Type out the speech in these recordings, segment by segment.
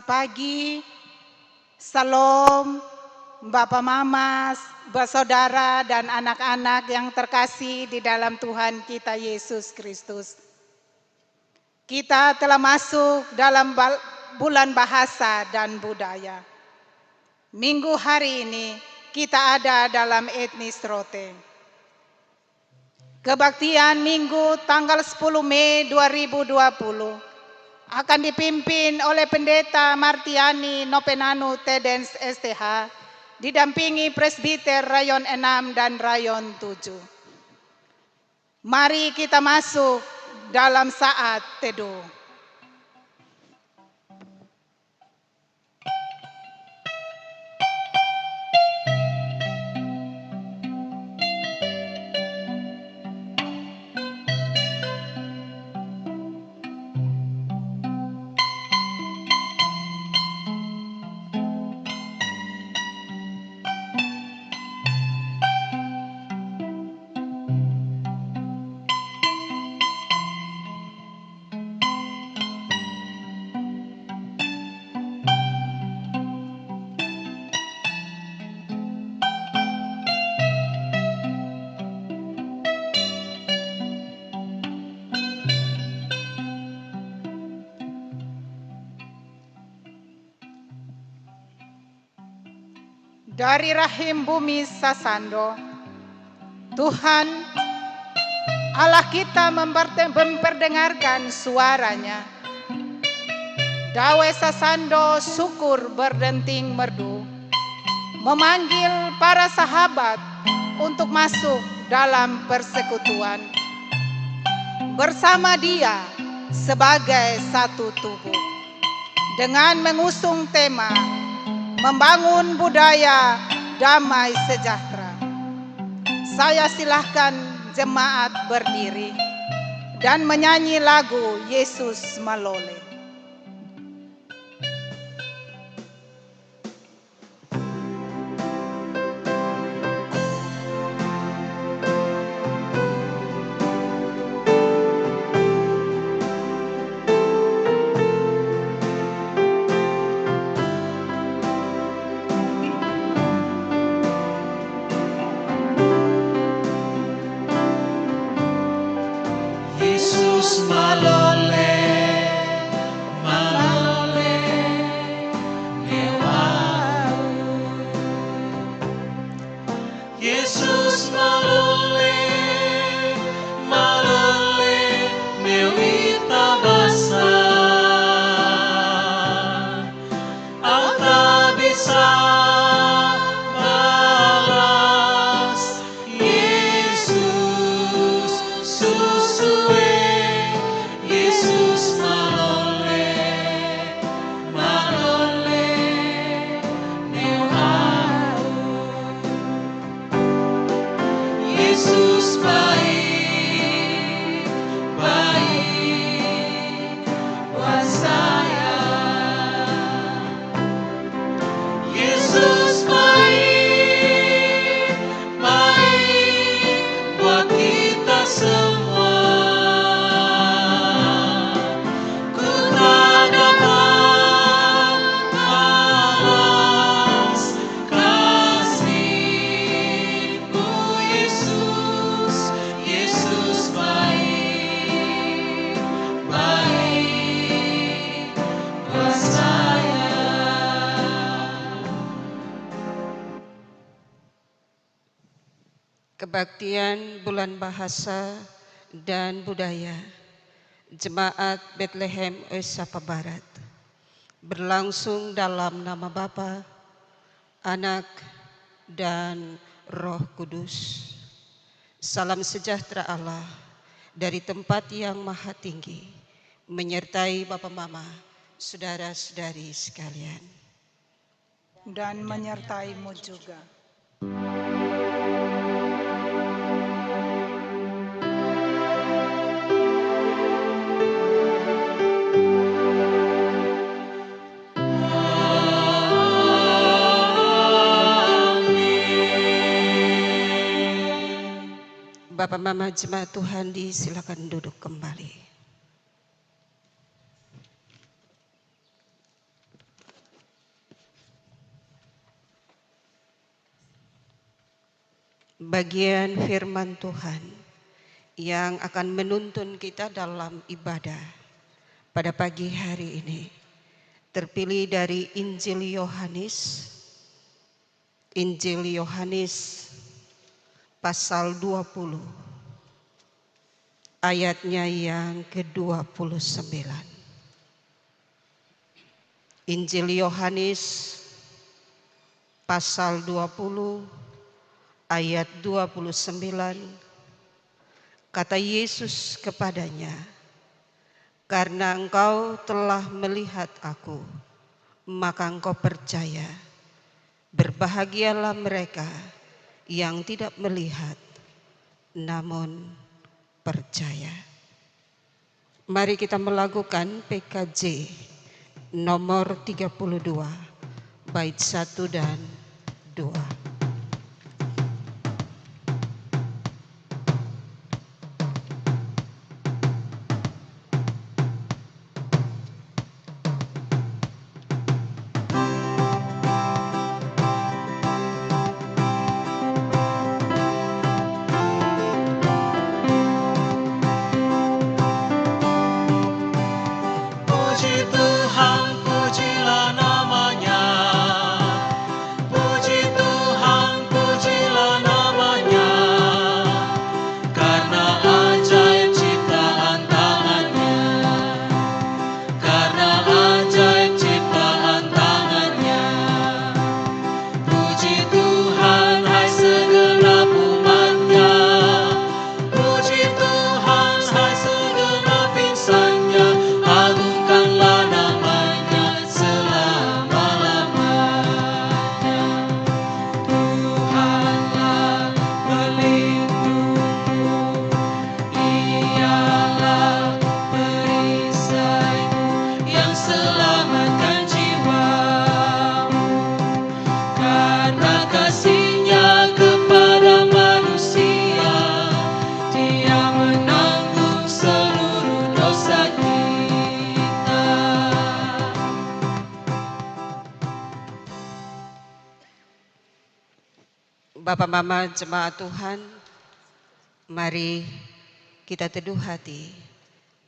Selamat pagi, Salam, Bapak Mama, saudara dan anak-anak yang terkasih di dalam Tuhan kita Yesus Kristus. Kita telah masuk dalam bulan bahasa dan budaya. Minggu hari ini kita ada dalam etnis Rote. Kebaktian Minggu tanggal 10 Mei 2020 akan dipimpin oleh Pendeta Martiani Nopenanu Tedens STH, didampingi Presbiter Rayon 6 dan Rayon 7. Mari kita masuk dalam saat teduh. Dari rahim bumi Sasando, Tuhan Allah kita memperdengarkan suaranya. Dawe Sasando syukur berdenting merdu, memanggil para sahabat untuk masuk dalam persekutuan. Bersama dia sebagai satu tubuh. Dengan mengusung tema membangun budaya damai sejahtera. Saya silahkan jemaat berdiri dan menyanyi lagu Yesus Malole. Kebaktian Bulan Bahasa dan Budaya Jemaat Bethlehem Osapa Barat berlangsung dalam nama Bapa, Anak, dan Roh Kudus. Salam sejahtera Allah dari tempat yang maha tinggi menyertai Bapak Mama, saudara-saudari sekalian. Dan menyertaimu juga. Bapak Mama Jemaat Tuhan disilakan duduk kembali. bagian firman Tuhan yang akan menuntun kita dalam ibadah pada pagi hari ini terpilih dari Injil Yohanes pasal 20 ayatnya yang ke-29. Injil Yohanes pasal 20 ayat 29, kata Yesus kepadanya, "Karena engkau telah melihat aku, maka engkau percaya. Berbahagialah mereka yang tidak melihat, namun percaya." Mari kita melakukan PKJ nomor 32, bait 1 dan 2. Puji Tuhan, pujilah namanya. Puji Tuhan, pujilah namanya. Karena ajaib ciptaan tangannya. Karena ajaib ciptaan tangannya. Puji Tuhan, hai segenap umatnya. Puji Tuhan, hai segenap insannya. Agungkanlah namanya selama-lamanya. Tuhanlah pelindungmu, Dialah perisaimu yang selamatkan jiwamu. Karena kasih-Nya kepada manusia, Dia menanggung seluruh dosa kita. Bapak Mama jemaat Tuhan, mari kita teduh hati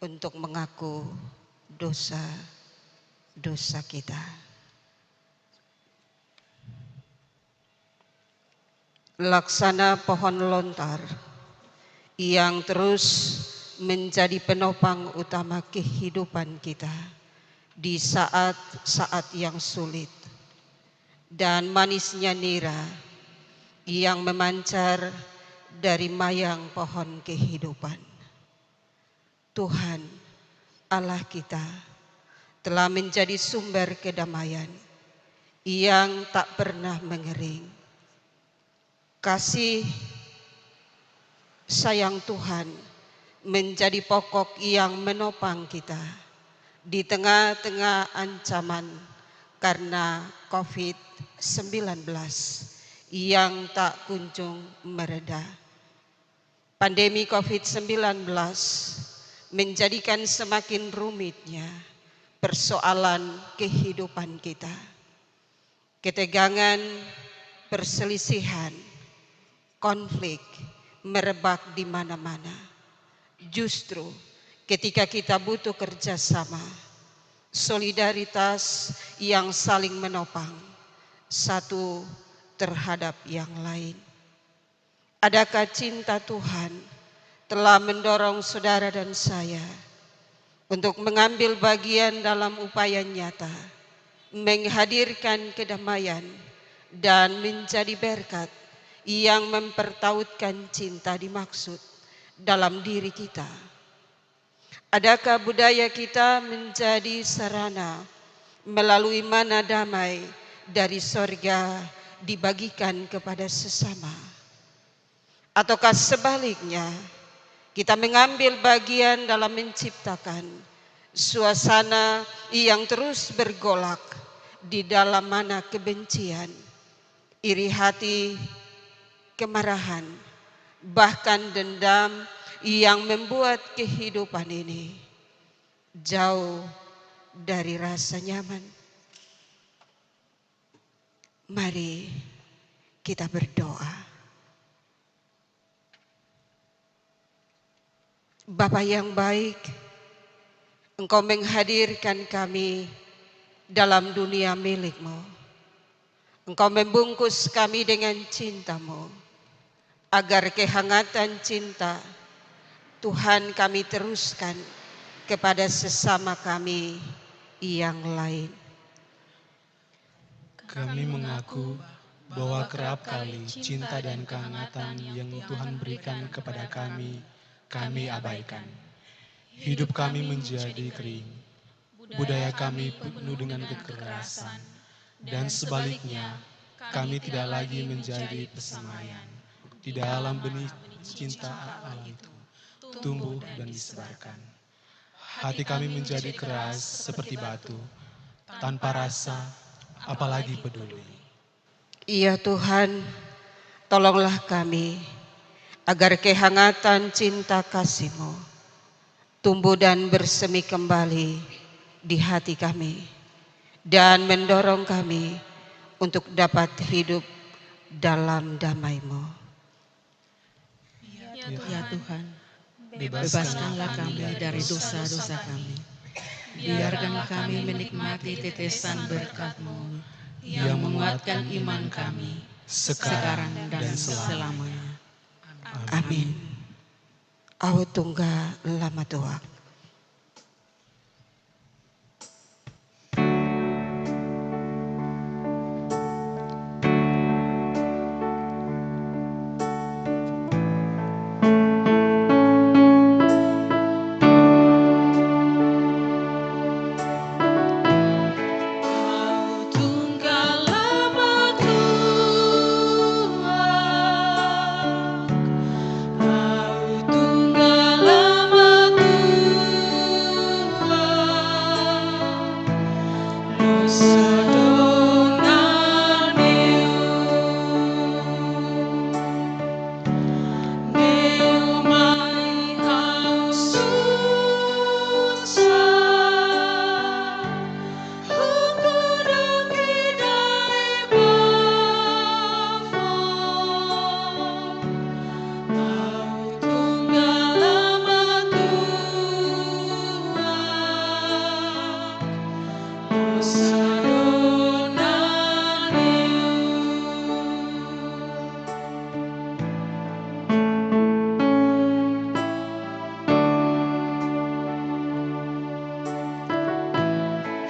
untuk mengaku dosa-dosa kita. Laksana pohon lontar yang terus menjadi penopang utama kehidupan kita di saat-saat yang sulit, dan manisnya nira yang memancar dari mayang pohon kehidupan. Tuhan Allah kita telah menjadi sumber kedamaian yang tak pernah mengering. Kasih sayang Tuhan menjadi pokok yang menopang kita di tengah-tengah ancaman karena COVID-19 yang tak kunjung mereda. Pandemi COVID-19 menjadikan semakin rumitnya persoalan kehidupan kita. Ketegangan, perselisihan, konflik merebak di mana-mana. Justru ketika kita butuh kerjasama, solidaritas yang saling menopang satu terhadap yang lain. Adakah cinta Tuhan telah mendorong saudara dan saya untuk mengambil bagian dalam upaya nyata menghadirkan kedamaian dan menjadi berkat yang mempertautkan cinta dimaksud dalam diri kita? Adakah budaya kita menjadi sarana melalui mana damai dari sorga dibagikan kepada sesama? Ataukah sebaliknya kita mengambil bagian dalam menciptakan suasana yang terus bergolak di dalam mana kebencian, iri hati, kemarahan, bahkan dendam yang membuat kehidupan ini jauh dari rasa nyaman? Mari kita berdoa. Bapa yang baik, Engkau menghadirkan kami dalam dunia milik-Mu. Engkau membungkus kami dengan cinta-Mu, agar kehangatan cinta Tuhan kami teruskan kepada sesama kami yang lain. Kami mengaku bahwa kerap kali cinta dan kehangatan yang Tuhan berikan kepada kami abaikan. Hidup kami menjadi kering, budaya kami penuh dengan kekerasan, dan sebaliknya kami tidak lagi menjadi persamayan. Di dalam benih cinta Allah itu tumbuh dan disebarkan. Hati kami menjadi keras seperti batu, tanpa rasa apalagi peduli. Ya Tuhan, tolonglah kami agar kehangatan cinta kasih-Mu tumbuh dan bersemi kembali di hati kami dan mendorong kami untuk dapat hidup dalam damai-Mu. Ya Tuhan, bebaskanlah kami dari dosa-dosa kami. Biarkan kami menikmati tetesan berkat-Mu yang menguatkan iman kami sekarang dan selamanya. Amin. Au tungga lama doa.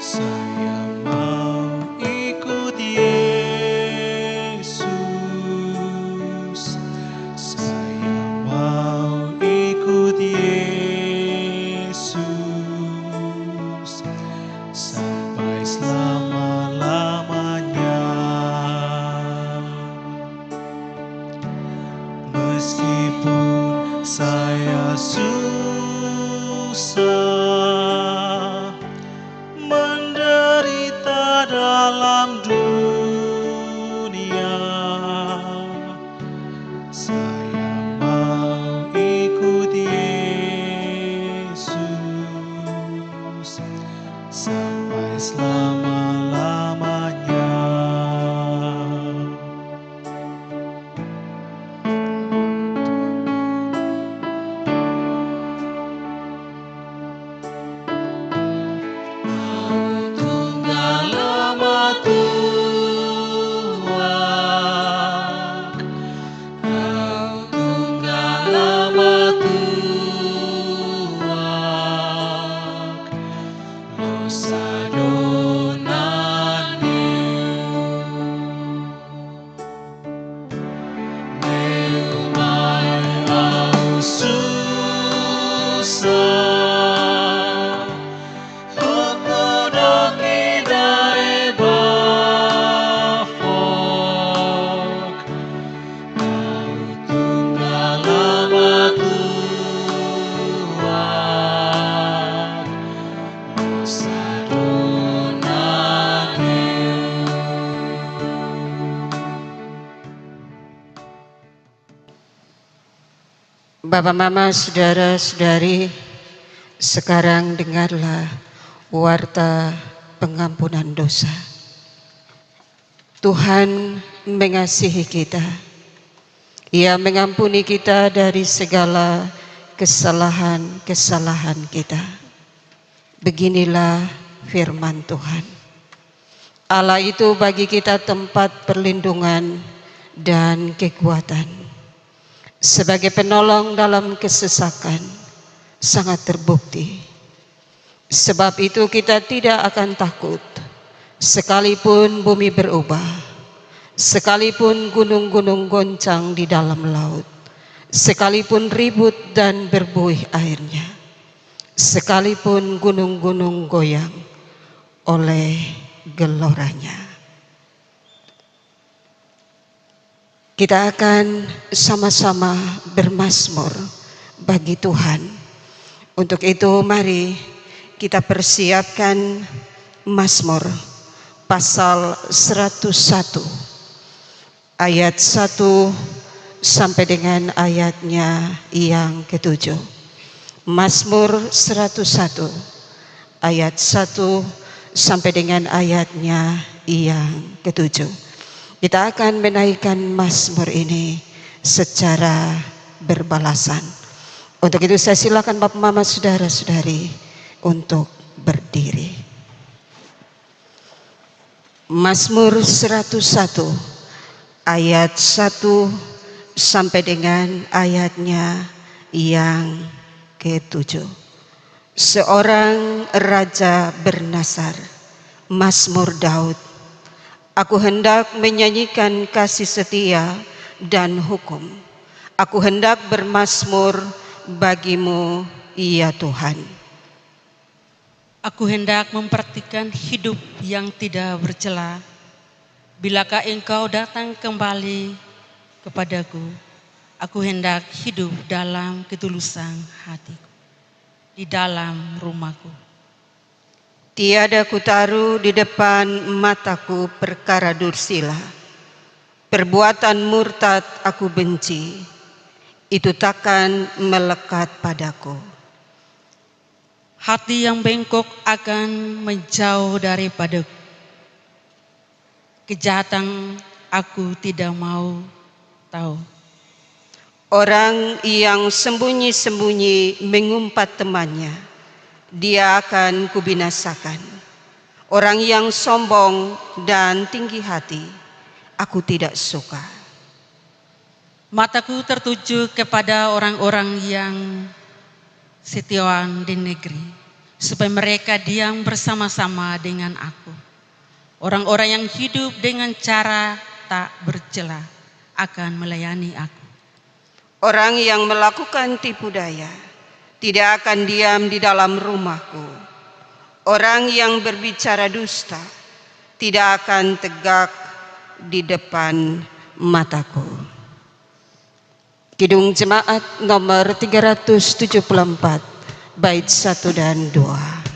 Saya mau ikut Yesus. Saya mau ikut Yesus sampai selama-lamanya. Meskipun saya susah menderita dalam dunia, saya mau ikut Yesus sampai selama-lamanya. Bapak, Mama, Saudara-saudari, sekarang dengarlah warta pengampunan dosa. Tuhan mengasihi kita. Ia mengampuni kita dari segala kesalahan-kesalahan kita. Beginilah firman Tuhan. Allah itu bagi kita tempat perlindungan dan kekuatan. Sebagai penolong dalam kesesakan, sangat terbukti. Sebab itu kita tidak akan takut, sekalipun bumi berubah, sekalipun gunung-gunung goncang di dalam laut, sekalipun ribut dan berbuih airnya, sekalipun gunung-gunung goyang oleh geloranya. Kita akan sama-sama bermazmur bagi Tuhan. Untuk itu mari kita persiapkan Mazmur pasal 101 ayat 1 sampai dengan ayatnya yang ke-7. Mazmur 101 ayat 1 sampai dengan ayatnya yang ke-7. Kita akan menaikkan Mazmur ini secara berbalasan. Untuk itu saya silakan Bapak Mama saudara-saudari untuk berdiri. Mazmur 101 ayat 1 sampai dengan ayatnya yang ke-7. Seorang raja bernasar, Mazmur Daud. Aku hendak menyanyikan kasih setia dan hukum. Aku hendak bermazmur bagimu, ya Tuhan. Aku hendak memperhatikan hidup yang tidak bercela. Bilakah engkau datang kembali kepadaku, aku hendak hidup dalam ketulusan hatiku, di dalam rumahku. Tiada kutaruh di depan mataku perkara dursila. Perbuatan murtad aku benci, itu takkan melekat padaku. Hati yang bengkok akan menjauh daripadaku. Kejahatan aku tidak mau tahu. Orang yang sembunyi-sembunyi mengumpat temannya, dia akan kubinasakan. Orang yang sombong dan tinggi hati, aku tidak suka. Mataku tertuju kepada orang-orang yang setiawan di negeri, supaya mereka diam bersama-sama dengan aku. Orang-orang yang hidup dengan cara tak bercela akan melayani aku. Orang yang melakukan tipu daya tidak akan diam di dalam rumahku. Orang yang berbicara dusta tidak akan tegak di depan mataku. Kidung Jemaat nomor 374, bait 1 dan 2.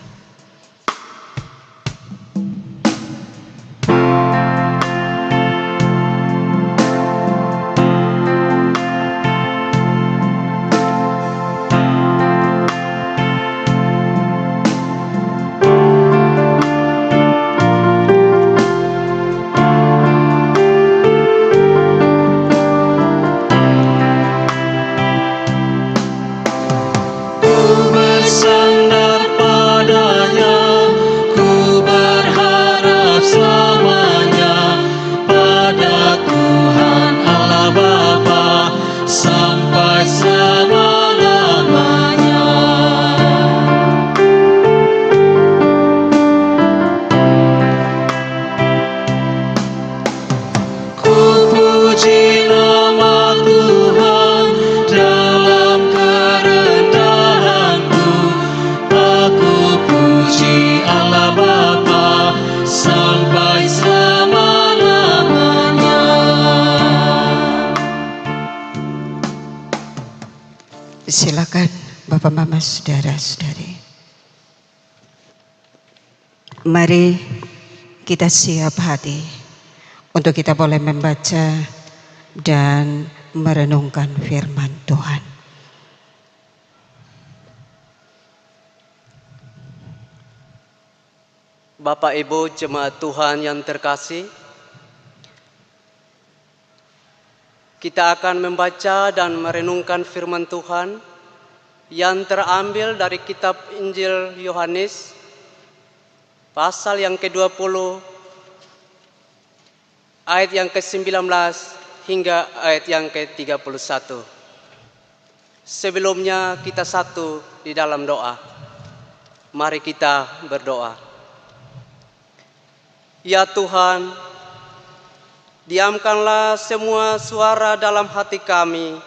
Bersandar padanya, ku berharap selamanya pada Tuhan Allah Bapa sampai selama-lamanya. Ku puji nama Tuhan dalam kerendahanku, aku puji Allah Bapa sampai selama-lamanya. Silakan Bapak Mama saudara-saudari. Mari kita siap hati untuk kita boleh membaca dan merenungkan firman Tuhan. Bapak Ibu jemaat Tuhan yang terkasih, kita akan membaca dan merenungkan firman Tuhan yang terambil dari kitab Injil Yohanes pasal yang ke-20 ayat yang ke-19 hingga ayat yang ke-31. Sebelumnya kita satu di dalam doa. Mari kita berdoa. Ya Tuhan, diamkanlah semua suara dalam hati kami,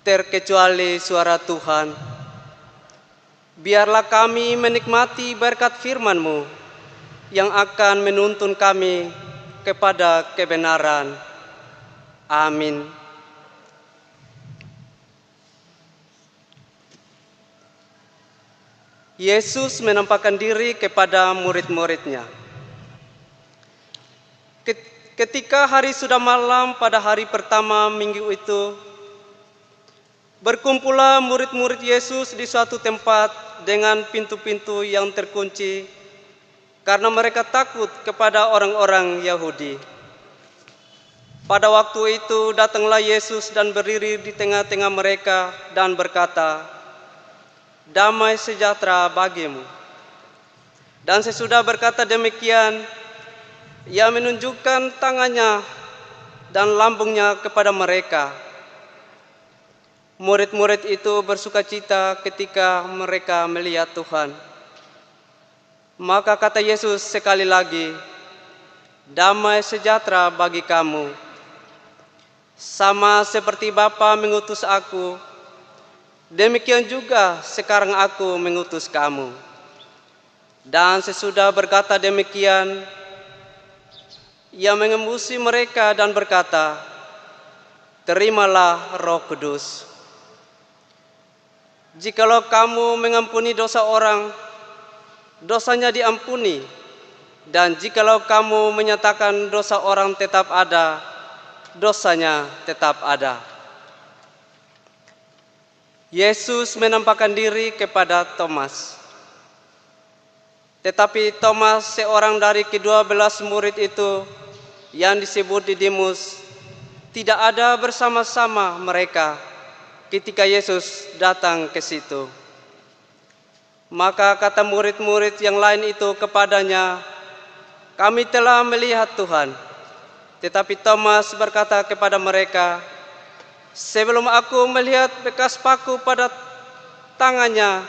terkecuali suara Tuhan. Biarlah kami menikmati berkat firman-Mu yang akan menuntun kami kepada kebenaran. Amin. Yesus menampakkan diri kepada murid-muridnya. Ketika hari sudah malam pada hari pertama minggu itu, berkumpullah murid-murid Yesus di suatu tempat dengan pintu-pintu yang terkunci karena mereka takut kepada orang-orang Yahudi. Pada waktu itu datanglah Yesus dan berdiri di tengah-tengah mereka dan berkata, "Damai sejahtera bagimu." Dan sesudah berkata demikian, Ia menunjukkan tangannya dan lambungnya kepada mereka. Murid-murid itu bersukacita ketika mereka melihat Tuhan. Maka kata Yesus sekali lagi, "Damai sejahtera bagi kamu. Sama seperti Bapa mengutus aku, demikian juga sekarang aku mengutus kamu." Dan sesudah berkata demikian, Ia mengembusi mereka dan berkata, "Terimalah Roh Kudus. Jikalau kamu mengampuni dosa orang, dosanya diampuni. Dan jikalau kamu menyatakan dosa orang tetap ada, dosanya tetap ada." Yesus menampakkan diri kepada Thomas. Tetapi Thomas, seorang dari ke-12 murid itu yang disebut Didimus, tidak ada bersama-sama mereka ketika Yesus datang ke situ. Maka kata murid-murid yang lain itu kepadanya, "Kami telah melihat Tuhan." Tetapi Thomas berkata kepada mereka, "Sebelum aku melihat bekas paku pada tangannya,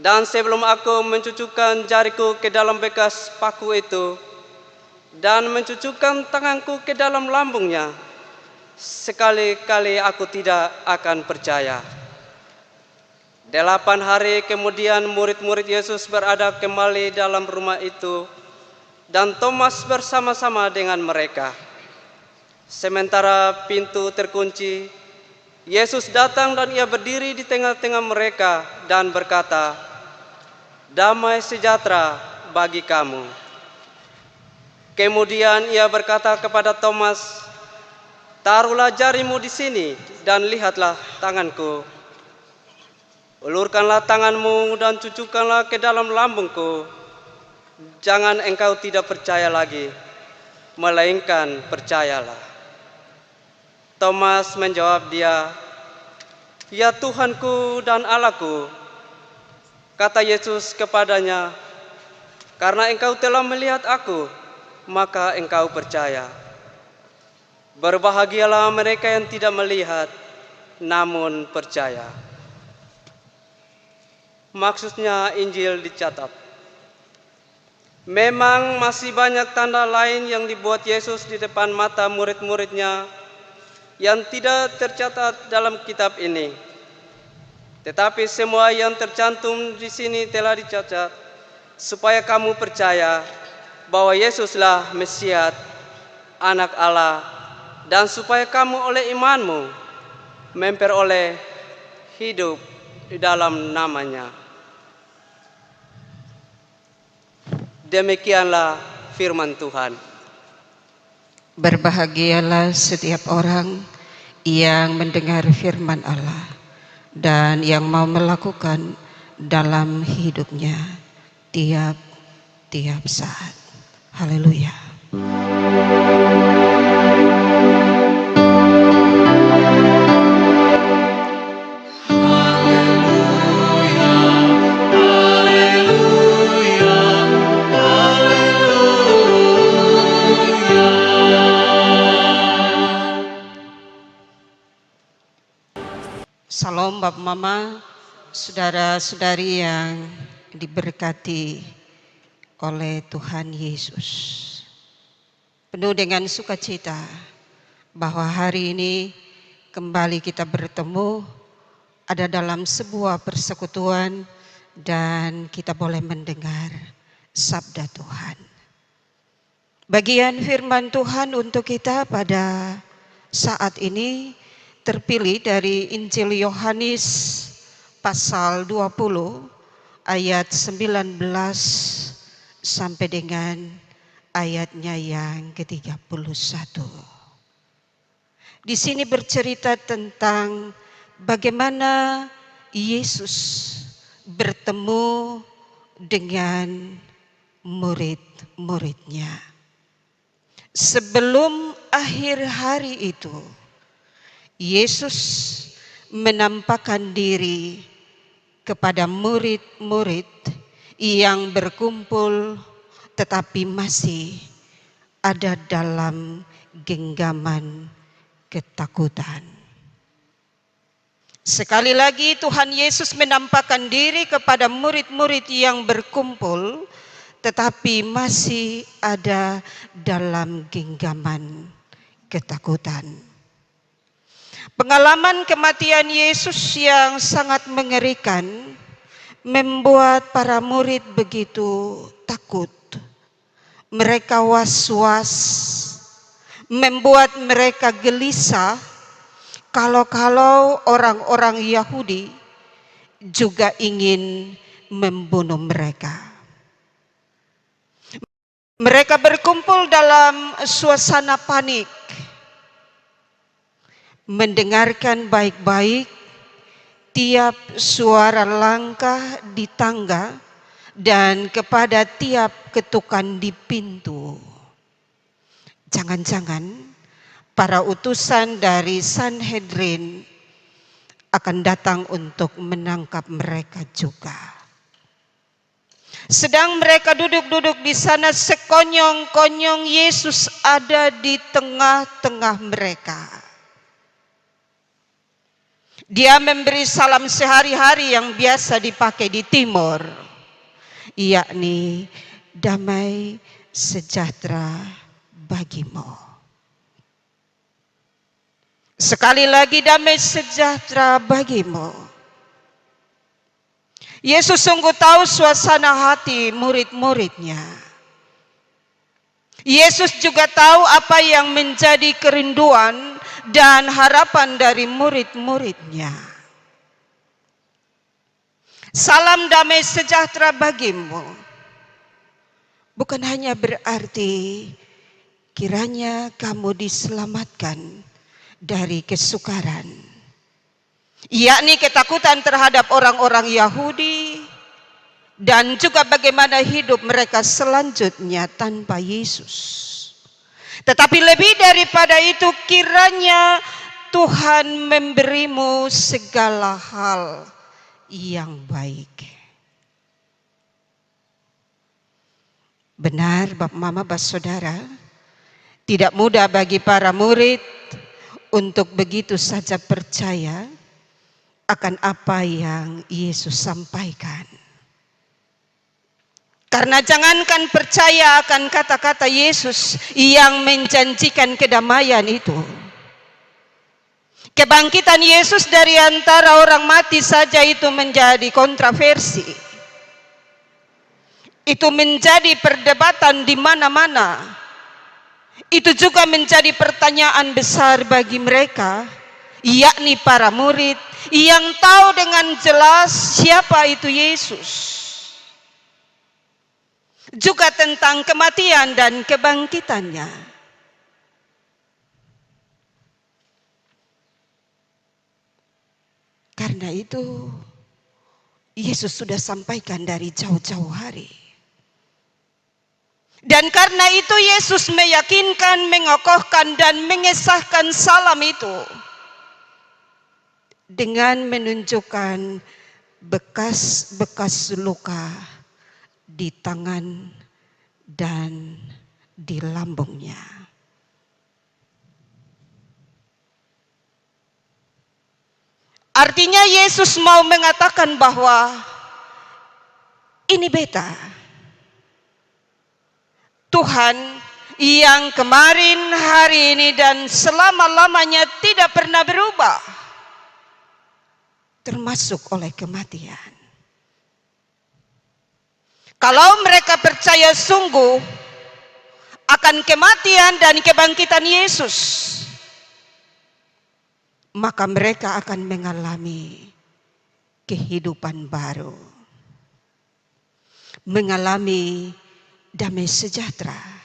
dan sebelum aku mencucukkan jariku ke dalam bekas paku itu, dan mencucukkan tanganku ke dalam lambungnya, sekali-kali aku tidak akan percaya." 8 hari kemudian murid-murid Yesus berada kembali dalam rumah itu, dan Thomas bersama-sama dengan mereka. Sementara pintu terkunci, Yesus datang dan Ia berdiri di tengah-tengah mereka dan berkata, "Damai sejahtera bagi kamu." Kemudian Ia berkata kepada Thomas, "Taruhlah jarimu di sini dan lihatlah tanganku. Ulurkanlah tanganmu dan cucukkanlah ke dalam lambungku. Jangan engkau tidak percaya lagi, melainkan percayalah." Thomas menjawab dia, "Ya Tuhanku dan Allahku." Kata Yesus kepadanya, "Karena engkau telah melihat aku, maka engkau percaya. Berbahagialah mereka yang tidak melihat, namun percaya." Maksudnya Injil dicatat. Memang masih banyak tanda lain yang dibuat Yesus di depan mata murid-muridnya yang tidak tercatat dalam kitab ini. Tetapi semua yang tercantum di sini telah dicatat supaya kamu percaya bahwa Yesuslah Mesias, Anak Allah, dan supaya kamu oleh imanmu memperoleh hidup di dalam namanya. Demikianlah firman Tuhan. Berbahagialah setiap orang yang mendengar firman Allah dan yang mau melakukan dalam hidupnya tiap saat. Haleluya. Salam Bapak Mama, saudara-saudari yang diberkati oleh Tuhan Yesus. Penuh dengan sukacita bahwa hari ini kembali kita bertemu ada dalam sebuah persekutuan dan kita boleh mendengar sabda Tuhan. Bagian firman Tuhan untuk kita pada saat ini terpilih dari Injil Yohanes pasal 20 ayat 19 sampai dengan ayatnya yang ke-31. Di sini bercerita tentang bagaimana Yesus bertemu dengan murid-muridnya. Sebelum akhir hari itu, Yesus menampakkan diri kepada murid-murid yang berkumpul tetapi masih ada dalam genggaman ketakutan. Sekali lagi Tuhan Yesus menampakkan diri kepada murid-murid yang berkumpul tetapi masih ada dalam genggaman ketakutan. Pengalaman kematian Yesus yang sangat mengerikan membuat para murid begitu takut. Mereka was-was, membuat mereka gelisah kalau orang-orang Yahudi juga ingin membunuh mereka. Mereka berkumpul dalam suasana panik, mendengarkan baik-baik tiap suara langkah di tangga dan kepada tiap ketukan di pintu. Jangan-jangan para utusan dari Sanhedrin akan datang untuk menangkap mereka juga. Sedang mereka duduk-duduk di sana, sekonyong-konyong Yesus ada di tengah-tengah mereka. Dia memberi salam sehari-hari yang biasa dipakai di timur, yakni damai sejahtera bagimu. Sekali lagi damai sejahtera bagimu. Yesus sungguh tahu suasana hati murid-muridnya. Yesus juga tahu apa yang menjadi kerinduan dan harapan dari murid-muridnya. Salam damai sejahtera bagimu bukan hanya berarti kiranya kamu diselamatkan dari kesukaran, yakni ketakutan terhadap orang-orang Yahudi dan juga bagaimana hidup mereka selanjutnya tanpa Yesus. Tetapi lebih daripada itu, kiranya Tuhan memberimu segala hal yang baik. Benar Bapak Mama, Bapak Saudara, tidak mudah bagi para murid untuk begitu saja percaya akan apa yang Yesus sampaikan. Karena jangankan percaya akan kata-kata Yesus yang menjanjikan kedamaian itu. Kebangkitan Yesus dari antara orang mati saja itu menjadi kontroversi. Itu menjadi perdebatan di mana-mana. Itu juga menjadi pertanyaan besar bagi mereka, yakni para murid yang tahu dengan jelas siapa itu Yesus. Juga tentang kematian dan kebangkitannya. Karena itu Yesus sudah sampaikan dari jauh-jauh hari. Dan karena itu Yesus meyakinkan, mengokohkan dan mengesahkan salam itu dengan menunjukkan bekas-bekas luka di tangan dan di lambungnya. Artinya Yesus mau mengatakan bahwa ini beta, Tuhan yang kemarin, hari ini, dan selama-lamanya tidak pernah berubah, termasuk oleh kematian. Kalau mereka percaya sungguh akan kematian dan kebangkitan Yesus, maka mereka akan mengalami kehidupan baru, mengalami damai sejahtera.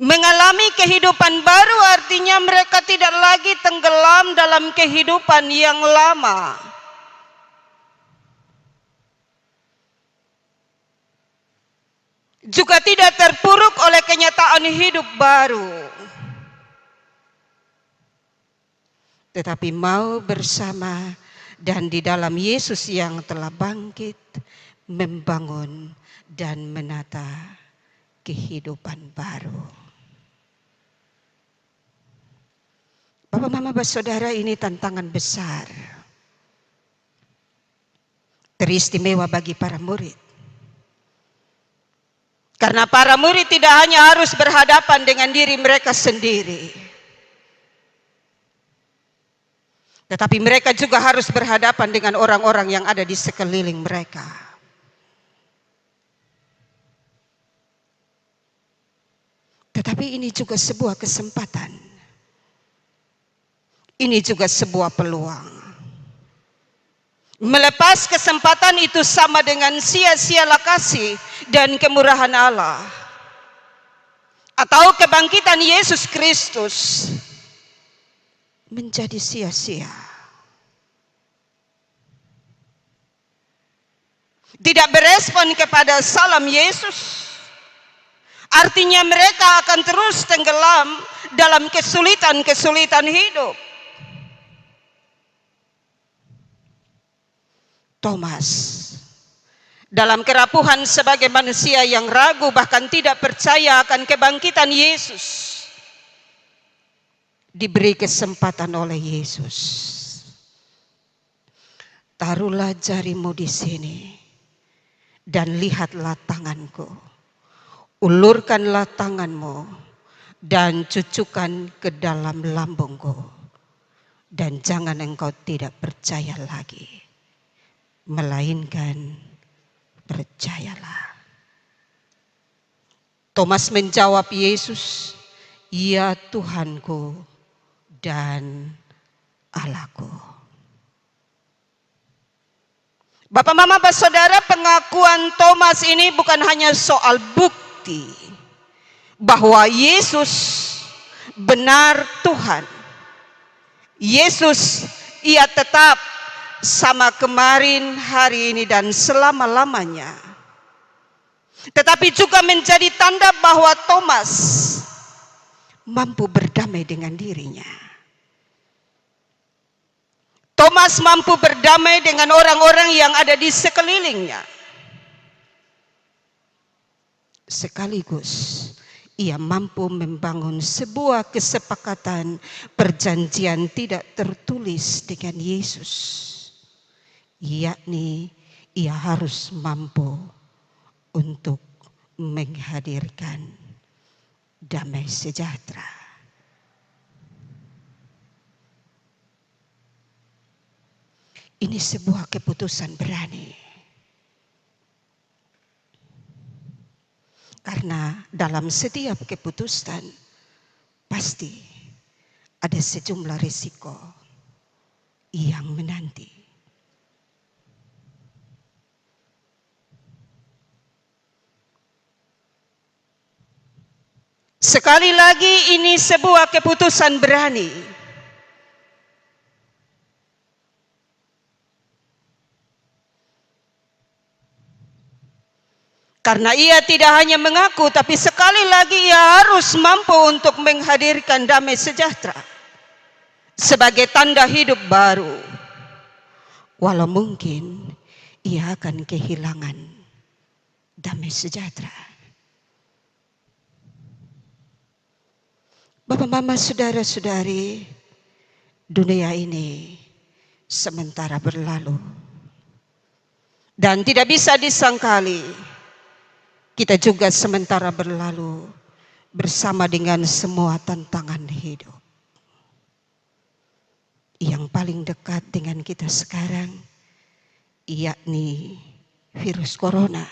Mengalami kehidupan baru artinya mereka tidak lagi tenggelam dalam kehidupan yang lama. Juga tidak terpuruk oleh kenyataan hidup baru. Tetapi mau bersama dan di dalam Yesus yang telah bangkit, membangun dan menata kehidupan baru. Bapak, Mama, Saudara, ini tantangan besar, teristimewa bagi para murid. Karena para murid tidak hanya harus berhadapan dengan diri mereka sendiri, tetapi mereka juga harus berhadapan dengan orang-orang yang ada di sekeliling mereka. Tetapi ini juga sebuah kesempatan. Ini juga sebuah peluang. Melepas kesempatan itu sama dengan sia-sialah kasih dan kemurahan Allah. Atau kebangkitan Yesus Kristus menjadi sia-sia. Tidak berespon kepada salam Yesus, artinya mereka akan terus tenggelam dalam kesulitan-kesulitan hidup. Thomas, dalam kerapuhan sebagai manusia yang ragu bahkan tidak percaya akan kebangkitan Yesus, diberi kesempatan oleh Yesus. Taruhlah jarimu di sini dan lihatlah tanganku. Ulurkanlah tanganmu dan cucukkan ke dalam lambungku. Dan jangan engkau tidak percaya lagi, melainkan percayalah. Thomas menjawab Yesus, "Ya Tuhanku dan Allahku." Bapak, Mama, Saudara, pengakuan Thomas ini bukan hanya soal bukti bahwa Yesus benar Tuhan. Yesus, ia tetap sama kemarin, hari ini, dan selama-lamanya. Tetapi juga menjadi tanda bahwa Thomas mampu berdamai dengan dirinya. Thomas mampu berdamai dengan orang-orang yang ada di sekelilingnya. Sekaligus ia mampu membangun sebuah kesepakatan perjanjian tidak tertulis dengan Yesus. Yakni ia harus mampu untuk menghadirkan damai sejahtera. Ini sebuah keputusan berani. Karena dalam setiap keputusan pasti ada sejumlah risiko yang menanti. Sekali lagi ini sebuah keputusan berani. Karena ia tidak hanya mengaku, tapi sekali lagi ia harus mampu untuk menghadirkan damai sejahtera sebagai tanda hidup baru. Walau mungkin ia akan kehilangan damai sejahtera. Bapak, Mama, Saudara-saudari, dunia ini sementara berlalu. Dan tidak bisa disangkali, kita juga sementara berlalu bersama dengan semua tantangan hidup. Yang paling dekat dengan kita sekarang, yakni virus corona.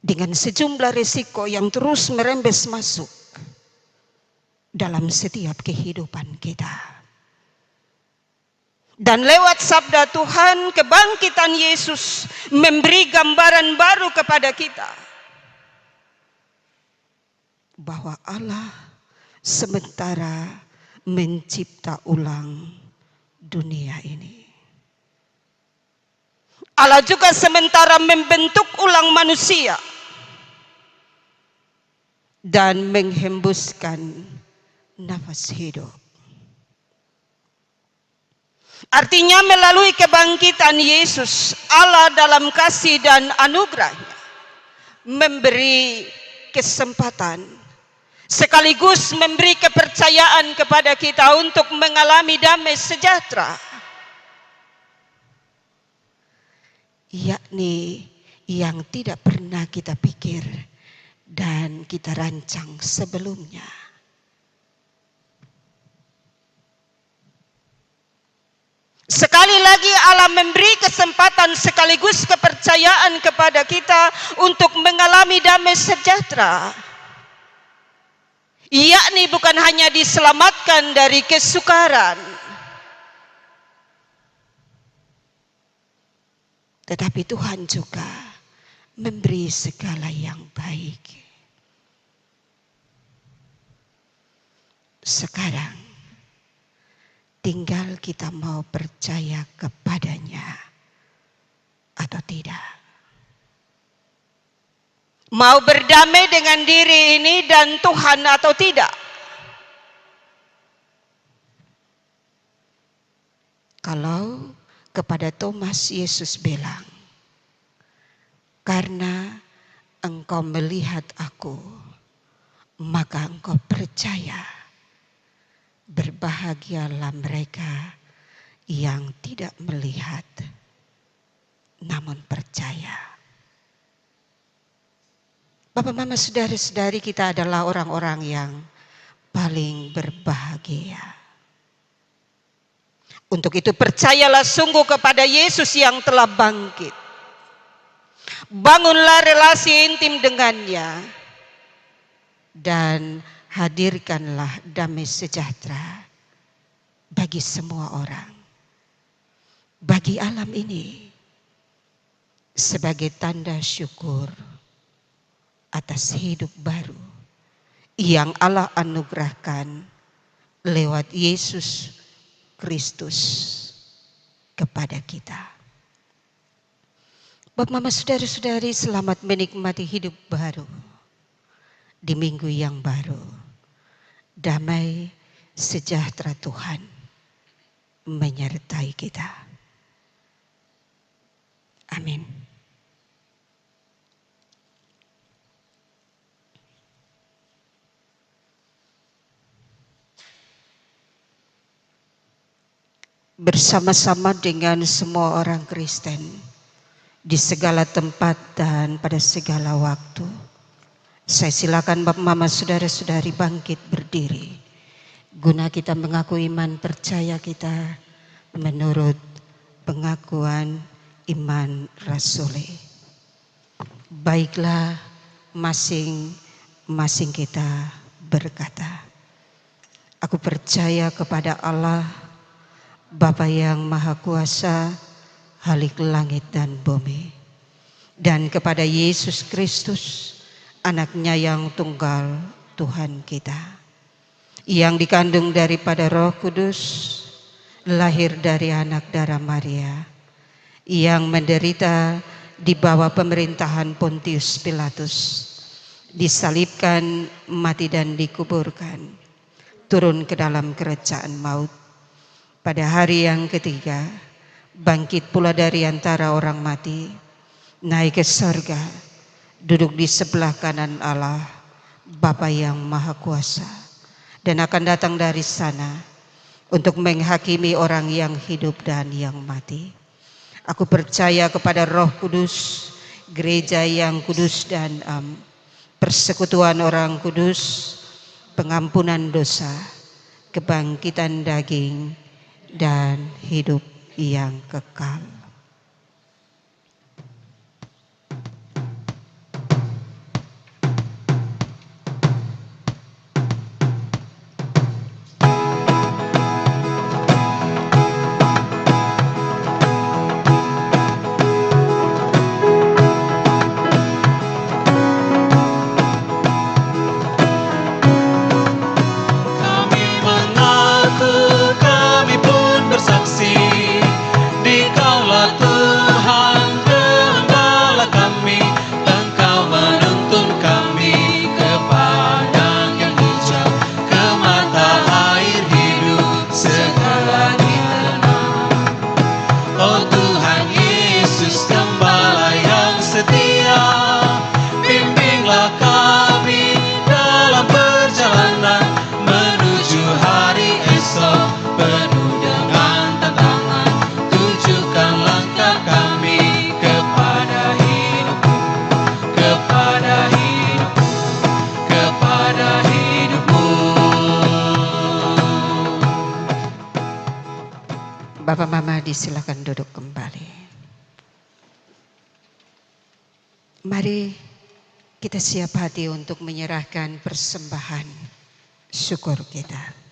Dengan sejumlah risiko yang terus merembes masuk dalam setiap kehidupan kita. Dan lewat sabda Tuhan, kebangkitan Yesus memberi gambaran baru kepada kita. Bahwa Allah sementara mencipta ulang dunia ini. Allah juga sementara membentuk ulang manusia. Dan menghembuskan nafas hidup. Artinya melalui kebangkitan Yesus, Allah dalam kasih dan anugerahnya memberi kesempatan sekaligus memberi kepercayaan kepada kita untuk mengalami damai sejahtera, yakni yang tidak pernah kita pikir dan kita rancang sebelumnya. Sekali lagi Allah memberi kesempatan sekaligus kepercayaan kepada kita untuk mengalami damai sejahtera. Yakni bukan hanya diselamatkan dari kesukaran, tetapi Tuhan juga memberi segala yang baik. Sekarang tinggal kita mau percaya kepadanya atau tidak. Mau berdamai dengan diri ini dan Tuhan atau tidak. Kalau kepada Thomas Yesus bilang, karena engkau melihat aku, maka engkau percaya. Berbahagialah mereka yang tidak melihat namun percaya. Bapak, Mama, saudara-saudari, kita adalah orang-orang yang paling berbahagia. Untuk itu percayalah sungguh kepada Yesus yang telah bangkit. Bangunlah relasi intim dengannya dan hadirkanlah damai sejahtera bagi semua orang, bagi alam ini, sebagai tanda syukur atas hidup baru yang Allah anugerahkan lewat Yesus Kristus kepada kita. Bapak, Mama, saudara-saudari, selamat menikmati hidup baru di minggu yang baru. Damai sejahtera Tuhan menyertai kita. Amin. Bersama-sama dengan semua orang Kristen di segala tempat dan pada segala waktu, saya silakan Bapak, Mama, saudara-saudari bangkit berdiri guna kita mengaku iman percaya kita menurut pengakuan iman rasuli. Baiklah, masing-masing kita berkata, aku percaya kepada Allah, Bapa yang Maha Kuasa, Khalik langit dan bumi, dan kepada Yesus Kristus, Anaknya yang tunggal, Tuhan kita, yang dikandung daripada Roh Kudus, lahir dari anak darah Maria, yang menderita di bawah pemerintahan Pontius Pilatus, disalibkan, mati dan dikuburkan, turun ke dalam kerajaan maut. Pada hari yang ketiga, bangkit pula dari antara orang mati, naik ke surga, duduk di sebelah kanan Allah, Bapa yang Maha Kuasa, dan akan datang dari sana untuk menghakimi orang yang hidup dan yang mati. Aku percaya kepada Roh Kudus, gereja yang kudus dan persekutuan orang kudus, pengampunan dosa, kebangkitan daging, dan hidup yang kekal. Kami mengaku, kami pun bersaksi, Dikaulah Tuhan gembala kami, Engkau menuntun kami ke padang yang hijau, ke mata air hidup selagi tenang. Oh Tuhan Yesus gembala yang setia, bimbinglah kami dalam perjalanan menuju hari esok penuh dengan tantangan. Tujukan langkah kami kepada hidup-Mu, kepada hidup-Mu, kepada hidup-Mu. Bapak Mama disilakan duduk kembali. Mari kita siap hati untuk menyerahkan persembahan syukur kita.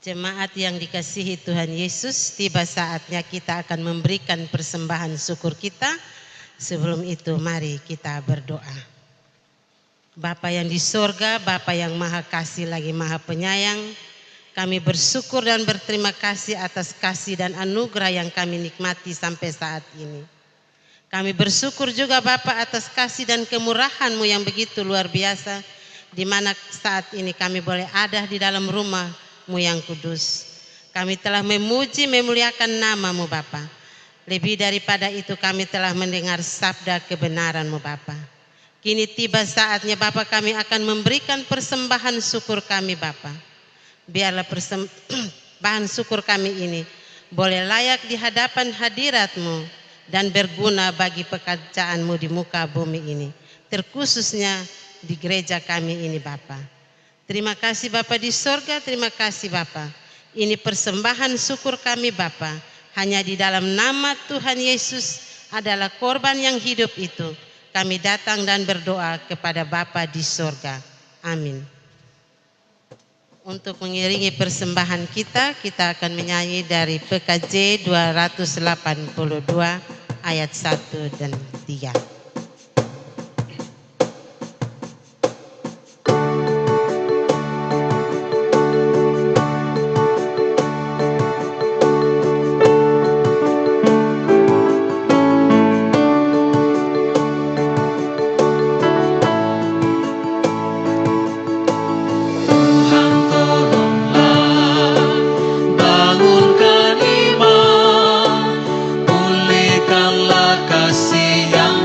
Jemaat yang dikasihi Tuhan Yesus, tiba saatnya kita akan memberikan persembahan syukur kita. Sebelum itu mari kita berdoa. Bapa yang di sorga, Bapa yang maha kasih lagi maha penyayang, kami bersyukur dan berterima kasih atas kasih dan anugerah yang kami nikmati sampai saat ini. Kami bersyukur juga Bapa atas kasih dan kemurahan-Mu yang begitu luar biasa, di mana saat ini kami boleh ada di dalam rumah-Mu yang kudus. Kami telah memuji, memuliakan nama-Mu Bapa. Lebih daripada itu kami telah mendengar sabda kebenaran-Mu Bapa. Kini tiba saatnya Bapa kami akan memberikan persembahan syukur kami Bapa. Biarlah persembahan syukur kami ini boleh layak di hadapan hadirat-Mu dan berguna bagi pekerjaan-Mu di muka bumi ini, terkhususnya di gereja kami ini Bapa. Terima kasih Bapa di sorga, terima kasih Bapa. Ini persembahan syukur kami Bapa, hanya di dalam nama Tuhan Yesus adalah korban yang hidup itu. Kami datang dan berdoa kepada Bapa di sorga. Amin. Untuk mengiringi persembahan kita akan menyanyi dari PKJ 282 ayat 1 dan 3. Tuhan tolonglah, bangunkan iman, pulihkanlah kasih yang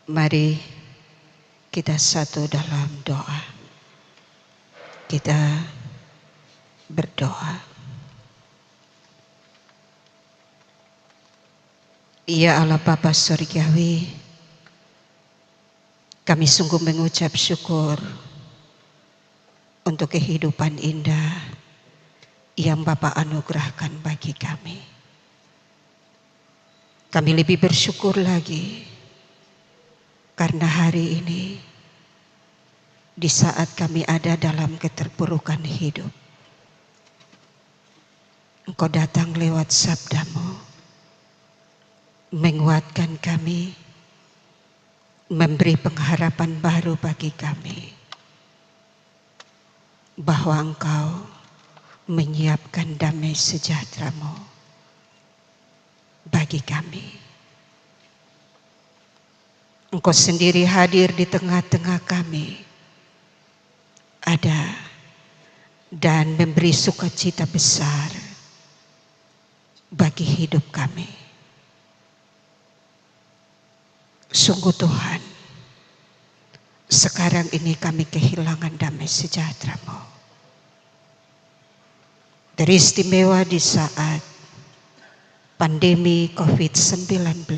Mari kita satu dalam doa. Kita berdoa. Ya Allah Bapa Surgawi, kami sungguh mengucap syukur untuk kehidupan indah yang Bapa anugerahkan bagi kami. Kami lebih bersyukur lagi karena hari ini di saat kami ada dalam keterpurukan hidup, Engkau datang lewat sabdamu, menguatkan kami, memberi pengharapan baru bagi kami, bahwa Engkau menyiapkan damai sejahtera-Mu bagi kami. Engkau sendiri hadir di tengah-tengah kami, ada dan memberi sukacita besar bagi hidup kami. Sungguh Tuhan, sekarang ini kami kehilangan damai sejahtera-Mu. Teristimewa di saat pandemi COVID-19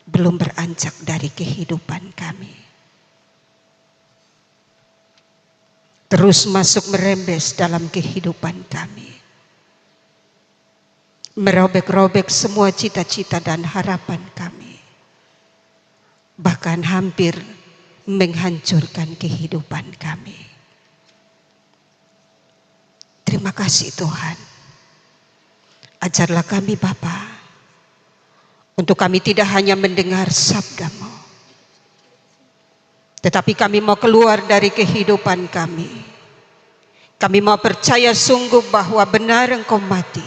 belum beranjak dari kehidupan kami. Terus masuk merembes dalam kehidupan kami. Merobek-robek semua cita-cita dan harapan kami. Bahkan hampir menghancurkan kehidupan kami. Terima kasih Tuhan. Ajarlah kami Bapa, untuk kami tidak hanya mendengar sabda-Mu, tetapi kami mau keluar dari kehidupan kami. Kami mau percaya sungguh bahwa benar Engkau mati,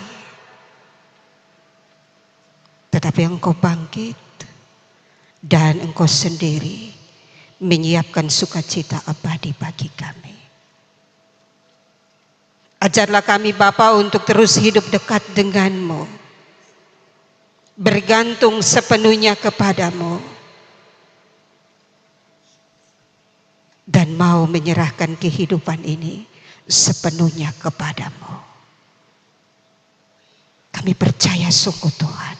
tetapi Engkau bangkit dan Engkau sendiri menyiapkan sukacita abadi bagi kami. Ajarlah kami Bapa untuk terus hidup dekat dengan-Mu, bergantung sepenuhnya kepada-Mu, dan mau menyerahkan kehidupan ini sepenuhnya kepada-Mu. Kami percaya sungguh Tuhan,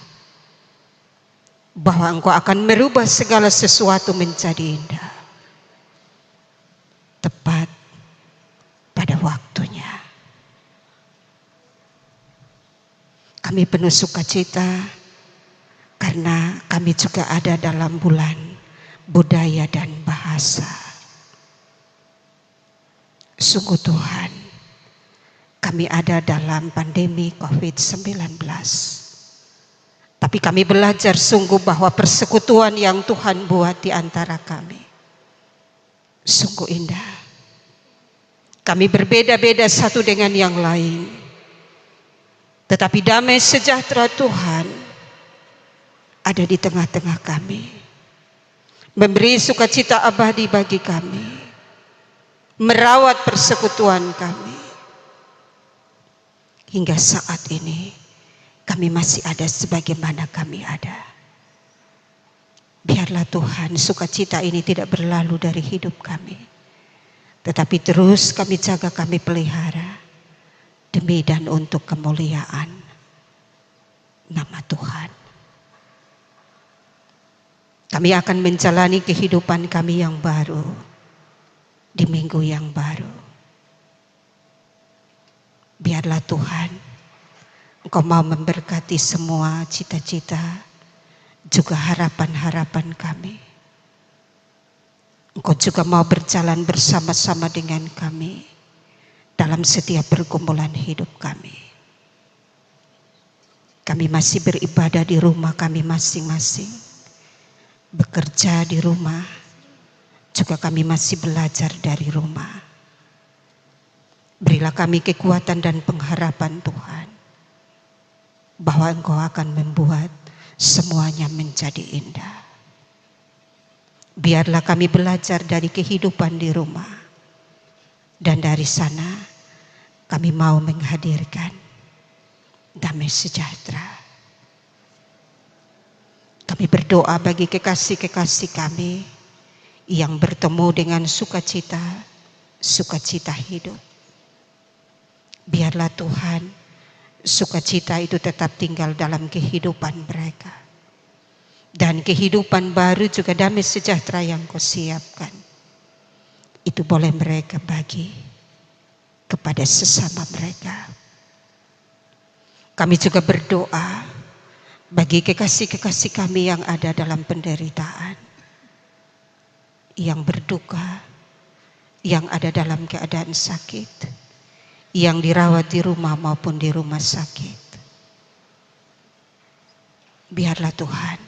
bahwa Engkau akan merubah segala sesuatu menjadi indah, tepat pada waktunya. Kami penuh sukacita karena kami juga ada dalam bulan budaya dan bahasa. Sungguh Tuhan, kami ada dalam pandemi COVID-19. Tapi kami belajar sungguh bahwa persekutuan yang Tuhan buat di antara kami sungguh indah. Kami berbeda-beda satu dengan yang lain, tetapi damai sejahtera Tuhan ada di tengah-tengah kami, memberi sukacita abadi bagi kami, merawat persekutuan kami. Hingga saat ini kami masih ada sebagaimana kami ada. Biarlah Tuhan sukacita ini tidak berlalu dari hidup kami, tetapi terus kami jaga, kami pelihara demi dan untuk kemuliaan nama Tuhan. Kami akan menjalani kehidupan kami yang baru di minggu yang baru. Biarlah Tuhan Engkau mau memberkati semua cita-cita juga harapan-harapan kami. Engkau juga mau berjalan bersama-sama dengan kami dalam setiap pergumulan hidup kami. Kami masih beribadah di rumah kami masing-masing, bekerja di rumah, juga kami masih belajar dari rumah. Berilah kami kekuatan dan pengharapan Tuhan, bahwa Engkau akan membuat semuanya menjadi indah. Biarlah kami belajar dari kehidupan di rumah, dan dari sana kami mau menghadirkan damai sejahtera. Kami Kami berdoa bagi kekasih-kekasih kami yang bertemu dengan sukacita hidup. Biarlah Tuhan, sukacita itu tetap tinggal dalam kehidupan mereka. Dan kehidupan baru juga damai sejahtera yang Kau siapkan, itu boleh mereka bagi kepada sesama mereka. Kami juga berdoa bagi kekasih-kekasih kami yang ada dalam penderitaan, yang berduka, yang ada dalam keadaan sakit, yang dirawat di rumah maupun di rumah sakit. Biarlah Tuhan,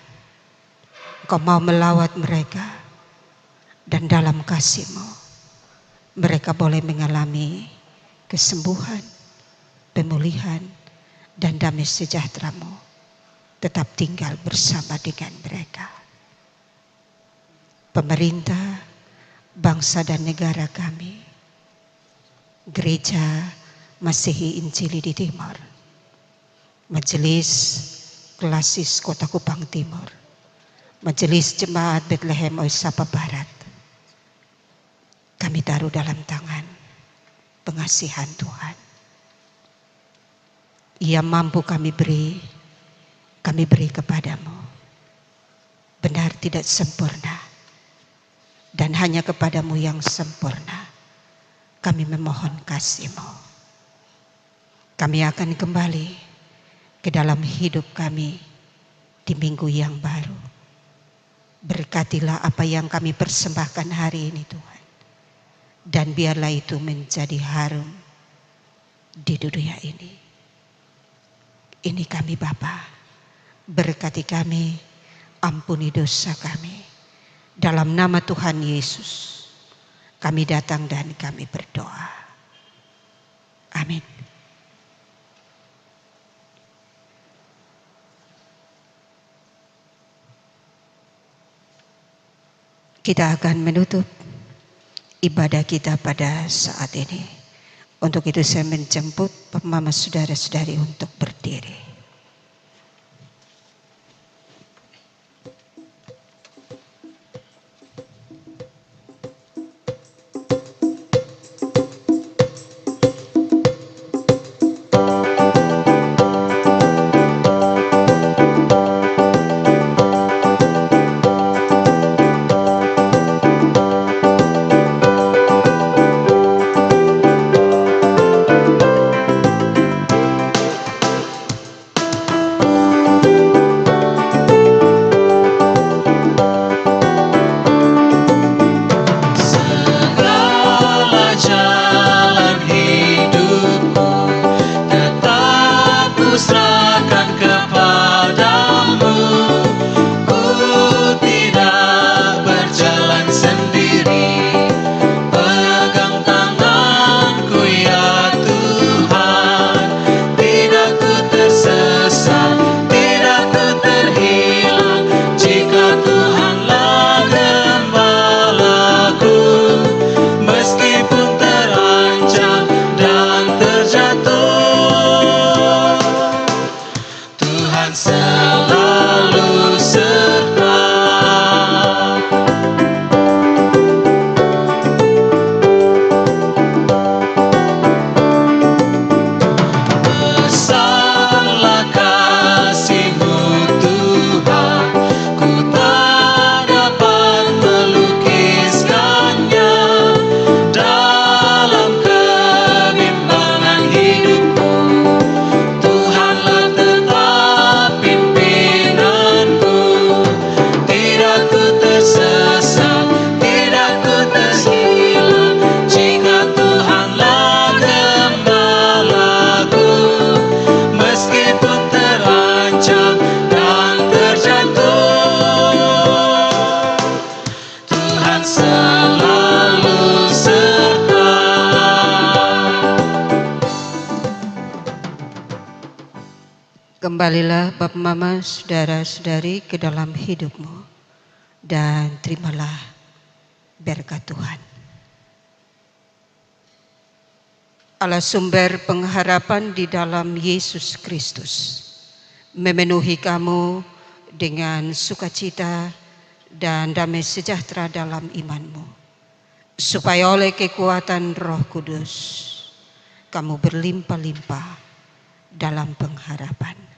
Engkau mau melawat mereka, dan dalam kasih-Mu mereka boleh mengalami kesembuhan, pemulihan, dan damai sejahtera-Mu tetap tinggal bersama dengan mereka. Pemerintah, bangsa dan negara kami, Gereja Masihi Injili di Timor, Majelis Klasis Kota Kupang Timur, Majelis Jemaat Bethlehem Oisapa Barat, kami taruh dalam tangan pengasihan Tuhan. Ia mampu kami beri kepadamu. Benar tidak sempurna, dan hanya kepadamu yang sempurna kami memohon kasih-Mu. Kami akan kembali ke dalam hidup kami di minggu yang baru. Berkatilah apa yang kami persembahkan hari ini Tuhan, dan biarlah itu menjadi harum di dunia ini. Ini kami Bapa, berkati kami, ampuni dosa kami. Dalam nama Tuhan Yesus kami datang dan kami berdoa. Amin. Kita akan menutup ibadah kita pada saat ini. Untuk itu saya menjemput pemama saudara-saudari untuk berdiri. Kembalilah Bapak Mama, saudara-saudari ke dalam hidupmu, dan terimalah berkat Tuhan. Allah sumber pengharapan di dalam Yesus Kristus memenuhi kamu dengan sukacita dan damai sejahtera dalam imanmu, supaya oleh kekuatan Roh Kudus kamu berlimpah-limpah dalam pengharapan.